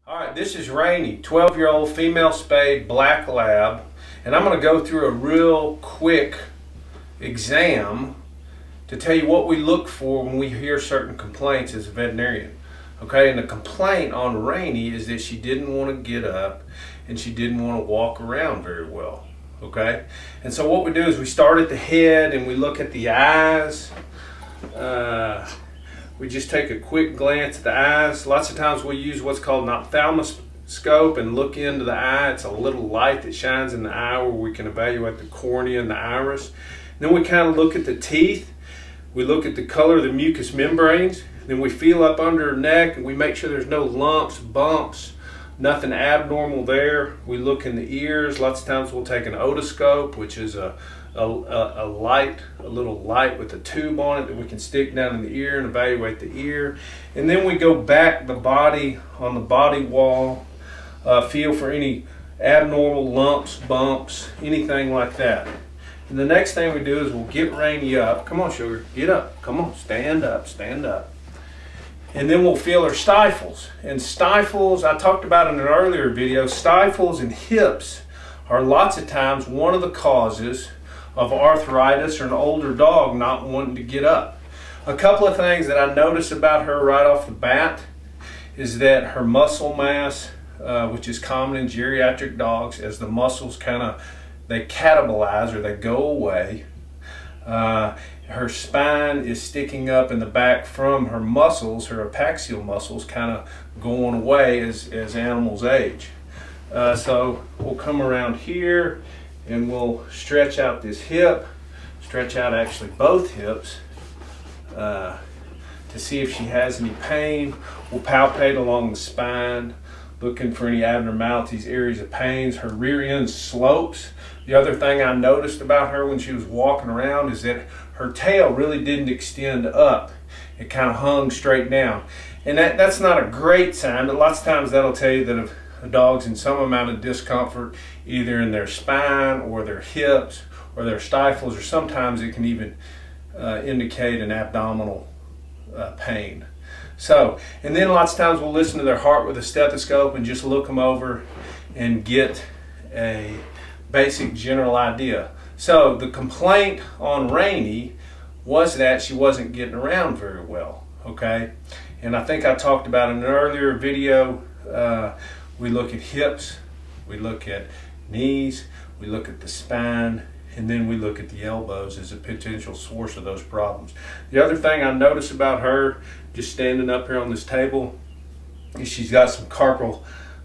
Alright, this is Rainy, 12-year-old female spayed black lab, and I'm going to go through a real quick exam to tell you what we look for when we hear certain complaints as a veterinarian. Okay, and the complaint on Rainy is that she didn't want to get up and she didn't want to walk around very well. Okay, and so what we do is we start at the head and we look at the eyes. We just take a quick glance at the eyes. Lots of times we use what's called an ophthalmoscope and look into the eye. It's a little light that shines in the eye where we can evaluate the cornea and the iris. Then we kind of look at the teeth. We look at the color of the mucous membranes. Then we feel up under her neck and we make sure there's no lumps, bumps, nothing abnormal there. We look in the ears. Lots of times we'll take an otoscope, which is a little light with a tube on it that we can stick down in the ear and evaluate the ear. And then we go back the body on the body wall, feel for any abnormal lumps, bumps, anything like that. And the next thing we do is we'll get Rainy up. Come on, sugar, get up. Come on, stand up, stand up. And then we'll feel her stifles. And stifles, I talked about in an earlier video, stifles and hips are lots of times one of the causes of arthritis or an older dog not wanting to get up. A couple of things that I notice about her right off the bat is that her muscle mass, which is common in geriatric dogs, as the muscles they catabolize or they go away, her spine is sticking up in the back from her muscles, her apaxial muscles kind of going away as animals age. So we'll come around here and we'll stretch out this hip, stretch out actually both hips to see if she has any pain. We'll palpate along the spine, looking for any abnormalities, areas of pains. Her rear end slopes. The other thing I noticed about her when she was walking around is that her tail really didn't extend up. It kind of hung straight down. And that's not a great sign, but lots of times that'll tell you that a dog's in some amount of discomfort either in their spine or their hips or their stifles, or sometimes it can even indicate an abdominal pain. So, and then lots of times we'll listen to their heart with a stethoscope and just look them over and get a basic general idea. So the complaint on Rainy was that she wasn't getting around very well, okay? And I think I talked about in an earlier video, we look at hips, we look at knees, we look at the spine, and then we look at the elbows as a potential source of those problems. The other thing I notice about her, just standing up here on this table, is she's got some carpal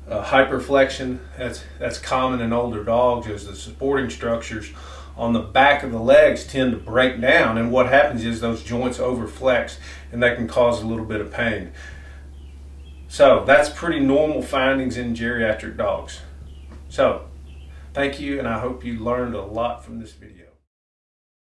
hyperflexion. That's common in older dogs, as the supporting structures on the back of the legs tend to break down, and what happens is those joints overflex and that can cause a little bit of pain. So that's pretty normal findings in geriatric dogs. So thank you, and I hope you learned a lot from this video.